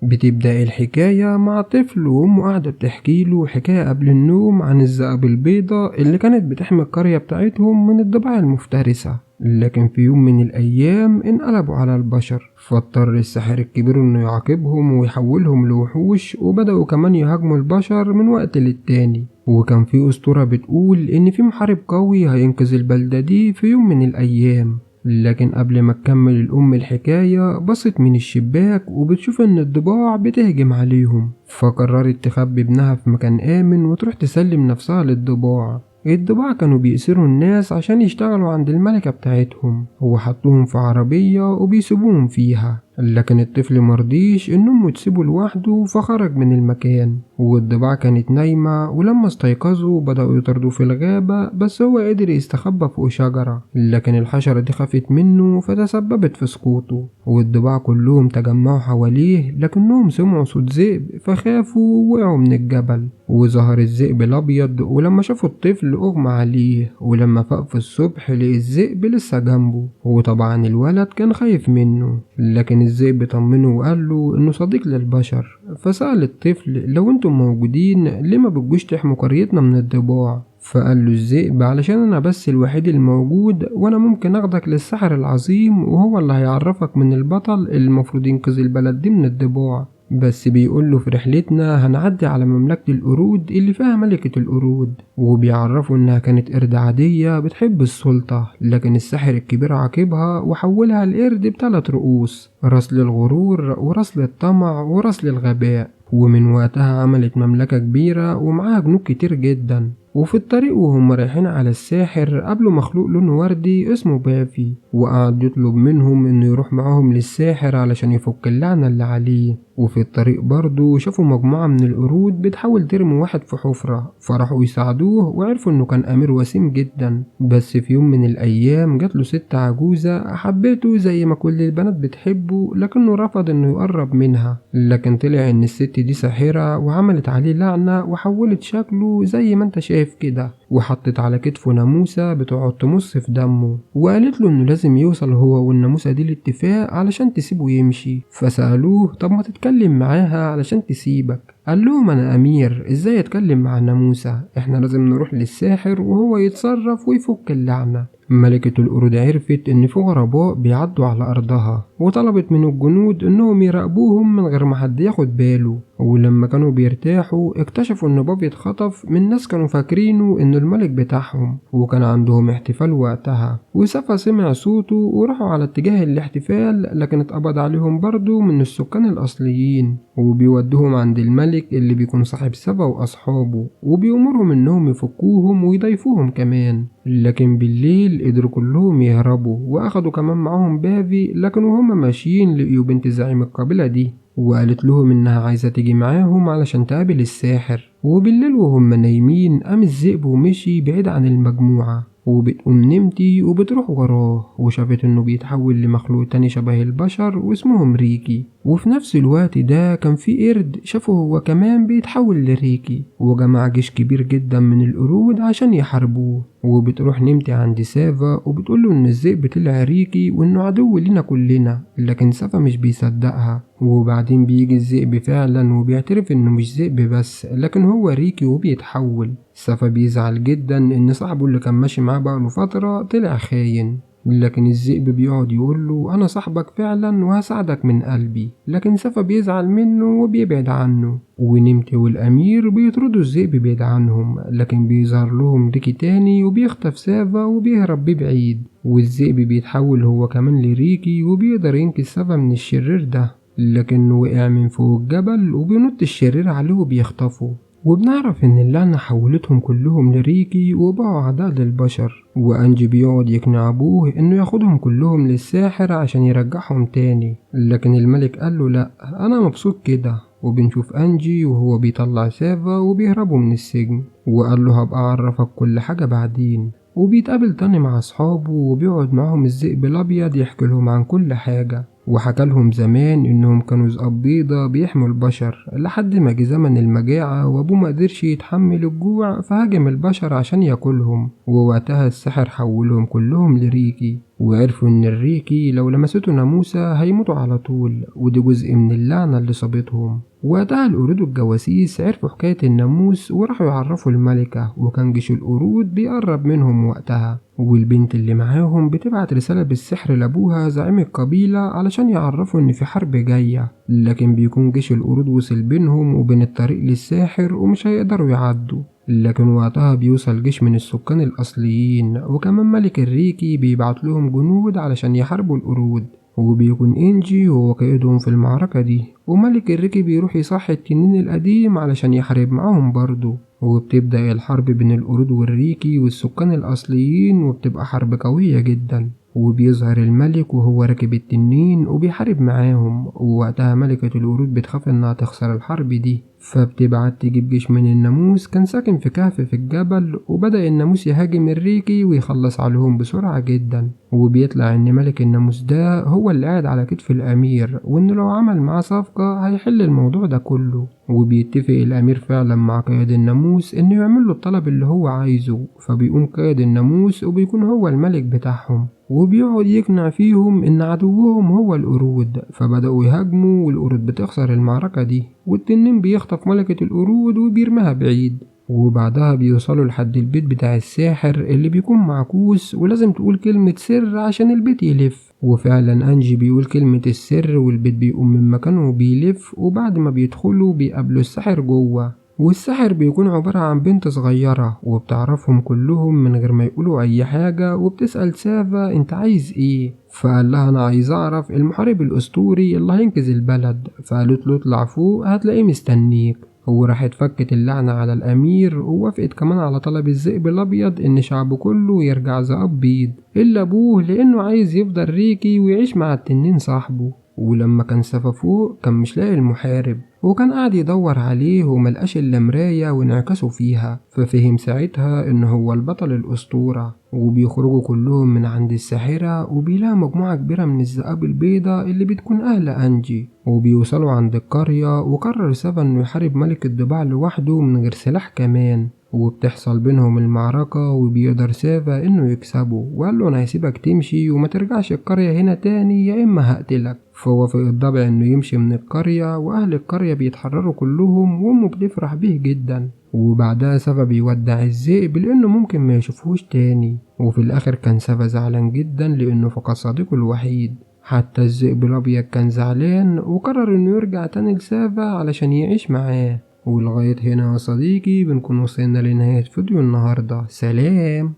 بتبدأ الحكاية مع طفل وأمه قاعدة بتحكيله حكاية قبل النوم عن الذئاب البيضة اللي كانت بتحمي القرية بتاعتهم من الضباع المفترسة. لكن في يوم من الأيام انقلبوا على البشر، فاضطر الساحر الكبير إنه يعاقبهم ويحولهم لوحوش، وبدأوا كمان يهاجموا البشر من وقت للتاني. وكان في أسطورة بتقول إن في محارب قوي هينقذ البلدة دي في يوم من الأيام. لكن قبل ما تكمل الأم الحكاية بصت من الشباك وبتشوف إن الضباع بتهجم عليهم، فقررت تخبي ابنها في مكان آمن وتروح تسلم نفسها للضباع. الضباع كانوا بيأسروا الناس عشان يشتغلوا عند الملكة بتاعتهم، وحطوهم في عربية وبيسيبوهم فيها. لكن الطفل مرضيش إن أمه تسيبه لوحده، فخرج من المكان. والضباع كانت نايمة، ولما استيقظوا بدأوا يطاردوه في الغابة، بس هو قدر يستخبى فوق شجرة. لكن الحشرة دي خافت منه فتسببت في سقوطه، والضباع كلهم تجمعوا حواليه، لكنهم سمعوا صوت ذئب فخافوا ووقعوا من الجبل. وظهر الذئب الأبيض، ولما شافوا الطفل أغمى عليه، ولما فاق في الصبح لقي الذئب لسه جنبه. وطبعا الولد كان خايف منه، لكن الذئب طمنه وقال له إنه صديق للبشر. فسأل الطفل لو انتم موجودين ليه ما بتجوش تحموا قريتنا من الضباع؟ فقال له الذئب علشان انا بس الوحيد الموجود، وانا ممكن اخدك للسحر العظيم، وهو اللي هيعرفك من البطل اللي المفروض ينقذ البلد دي من الضباع. بس بيقوله في رحلتنا هنعدي على مملكة القرود اللي فيها ملكة القرود، وبيعرفوا انها كانت قرد عادية بتحب السلطة، لكن الساحر الكبير عاقبها وحولها لقرد بثلاث رؤوس: راس للغرور، وراس للطمع، وراس للغباء. ومن وقتها عملت مملكة كبيرة ومعاها جنود كتير جدا. وفي الطريق وهم رايحين على الساحر قابلوا مخلوق لونه وردي اسمه بافي، وقعد يطلب منهم انه يروح معاهم للساحر علشان يفك اللعنة اللي عليه. وفي الطريق برضه شافوا مجموعة من القرود بتحاول ترمي واحد في حفرة، فراحوا يساعدوه وعرفوا انه كان امير وسيم جدا. بس في يوم من الايام جاتله ست عجوزة حبته زي ما كل البنات بتحبه، لكنه رفض انه يقرب منها. لكن طلع ان الست دي ساحرة وعملت عليه لعنة وحولت شكله زي ما انت شايف كده، وحطت على كتفه ناموسة بتقعد تمص في دمه، وقالت له انه لازم يوصل هو والناموسة دي لاتفاق علشان تسيبه يمشي. فسألوه طب ما تتكلم معاها علشان تسيبك. قال لهم انا امير، ازاي اتكلم مع الناموسة؟ احنا لازم نروح للساحر وهو يتصرف ويفك اللعنة. ملكة القرود عرفت إن في غرباء بيعدوا على أرضها، وطلبت من الجنود إنهم يراقبوهم من غير ما حد ياخد باله. ولما كانوا بيرتاحوا اكتشفوا إن بابي اتخطف من ناس كانوا فاكرينه إنه الملك بتاعهم، وكان عندهم احتفال وقتها. وسافا سمع صوته وراحوا على اتجاه الاحتفال، لكن اتقبض عليهم برضو من السكان الأصليين، وبيودوهم عند الملك اللي بيكون صاحب سافا وأصحابه، وبيأمرهم إنهم يفكوهم ويضيفوهم كمان. لكن بالليل قدروا كلهم يهربوا، واخدوا كمان معاهم بافي. لكن وهما ماشيين لقيوا بنت زعيم القبيلة دي، وقالت لهم انها عايزة تيجي معاهم علشان تقابل الساحر. وبالليل وهم نايمين قام الذئب ومشي بعيد عن المجموعة، وبتقوم نمتي وبتروح وراه، وشافت انه بيتحول لمخلوق تاني شبه البشر واسمهم ريكي. وفي نفس الوقت ده كان في قرد شافه هو كمان بيتحول لريكي، وجمع جيش كبير جدا من القرود عشان يحاربوه. وبتروح نمتي عند سافا وبتقوله ان الذئب طلع ريكي وانه عدو لينا كلنا، لكن سافا مش بيصدقها. وبعدين بيجي الذئب فعلا وبيعترف انه مش ذئب بس، لكن هو ريكي وبيتحول. سافا بيزعل جدا ان صاحبه اللي كان ماشي معاه بقاله فترة طلع خاين، لكن الذئب بيقعد يقوله انا صاحبك فعلا وهساعدك من قلبي. لكن سافا بيزعل منه وبيبعد عنه. ونمتي والامير بيطردوا الذئب بعيد عنهم، لكن بيظهر لهم ريكي تاني وبيخطف سافا وبيهرب بيه بعيد. والذئب بيتحول هو كمان لريكي وبيقدر ينقذ سافا من الشرير ده، لكنه وقع من فوق الجبل وبينط الشرير عليه وبيخطفه. وبنعرف إن اللعنة حولتهم كلهم لريكي وبقوا أعداء للبشر. وأنجي بيقعد يقنع أبوه إنه ياخدهم كلهم للساحر عشان يرجعهم تاني، لكن الملك قاله لأ أنا مبسوط كده. وبنشوف أنجي وهو بيطلع سافا وبيهربوا من السجن، وقال له هبقى أعرفك كل حاجة بعدين. وبيتقابل تاني مع أصحابه وبيقعد معاهم الذئب الأبيض يحكي لهم عن كل حاجة، وحكى لهم زمان إنهم كانوا ذئاب بيضة بيحموا البشر لحد ما جه زمن المجاعة وأبوه مقدرش يتحمل الجوع فهاجم البشر عشان ياكلهم. ووقتها السحر حولهم كلهم لريكي. وعرفوا إن الريكي لو لمسته ناموسة هيموتوا على طول، ودي جزء من اللعنة اللي صابتهم. وقتها القرود والجواسيس عرفوا حكاية الناموس وراحوا يعرفوا الملكة، وكان جيش القرود بيقرب منهم وقتها. والبنت اللي معاهم بتبعت رسالة بالسحر لأبوها زعيم القبيلة علشان يعرفوا إن في حرب جاية، لكن بيكون جيش القرود وصل بينهم وبين الطريق للساحر ومش هيقدروا يعدوا. لكن وقتها بيوصل جيش من السكان الأصليين، وكمان ملك الريكي بيبعت لهم جنود علشان يحاربوا القرود، وبيكون إنجي هو قائدهم في المعركة دي. وملك الريكي بيروح يصحي التنين القديم علشان يحارب معاهم برضه، وبتبدأ الحرب بين القرود والريكي والسكان الأصليين، وبتبقى حرب قوية جدا. وبيظهر الملك وهو راكب التنين وبيحارب معاهم، ووقتها ملكة القرود بتخاف إنها تخسر الحرب دي، فبتبعت تجيب جيش من الناموس كان ساكن في كهف في الجبل. وبدأ الناموس يهاجم الريكي ويخلص عليهم بسرعة جدا. وبيطلع إن ملك الناموس ده هو اللي قاعد على كتف الأمير، وإنه لو عمل معاه صفقة هيحل الموضوع ده كله. وبيتفق الأمير فعلا مع قائد الناموس إنه يعمل له الطلب اللي هو عايزه، فبيقوم قائد الناموس وبيكون هو الملك بتاعهم، وبيقعد يقنع فيهم إن عدوهم هو القرود. فبدأوا يهاجموا والقرود بتخسر المعركة دي، والتنين بيخطف ملكة القرود وبيرميها بعيد. وبعدها بيوصلوا لحد البيت بتاع الساحر اللي بيكون معكوس، ولازم تقول كلمة سر عشان البيت يلف. وفعلا أنجي بيقول كلمة السر والبيت بيقوم من مكانه وبيلف. وبعد ما بيدخلوا بيقابلوا الساحر جوه، والساحر بيكون عبارة عن بنت صغيرة وبتعرفهم كلهم من غير ما يقولوا أي حاجة. وبتسأل سافا أنت عايز إيه؟ فقال لها أنا عايز أعرف المحارب الأسطوري اللي هينقذ البلد. فقالت له اطلع فوق هتلاقيه مستنيك. وراحت فكت اللعنة على الأمير، ووافقت كمان على طلب الذئب الأبيض إن شعبه كله يرجع ذئاب بيض إلا أبوه، لأنه عايز يفضل ريكي ويعيش مع التنين صاحبه. ولما كان سافا فوق كان مش لاقي المحارب، وكان قاعد يدور عليه وملقاش إلا مراية وانعكاسه فيها، ففهم ساعتها إن هو البطل الأسطورة. وبيخرجوا كلهم من عند الساحرة، وبيلاقوا مجموعة كبيرة من الذئاب البيضاء اللي بتكون أهل أنجي. وبيوصلوا عند القرية، وقرر سافا إنه يحارب ملك الضباع لوحده من غير سلاح كمان. وبتحصل بينهم المعركة، وبيقدر سافا إنه يكسبه، وقال له أنا هسيبك تمشي وما ترجعش القرية هنا تاني يا إما هقتلك. فوافق الضبع إنه يمشي من القرية، وأهل القرية بيتحرروا كلهم، وأمه بتفرح بيه جدا. وبعدها سافا بيودع الذئب لأنه ممكن ما يشوفهوش تاني. وفي الآخر كان سافا زعلان جدا لأنه فقد صديقه الوحيد. حتى الذئب الأبيض كان زعلان وقرر إنه يرجع تاني لسافا علشان يعيش معاه. ولغاية هنا يا صديقي بنكون وصلنا لنهاية فيديو النهاردة. سلام.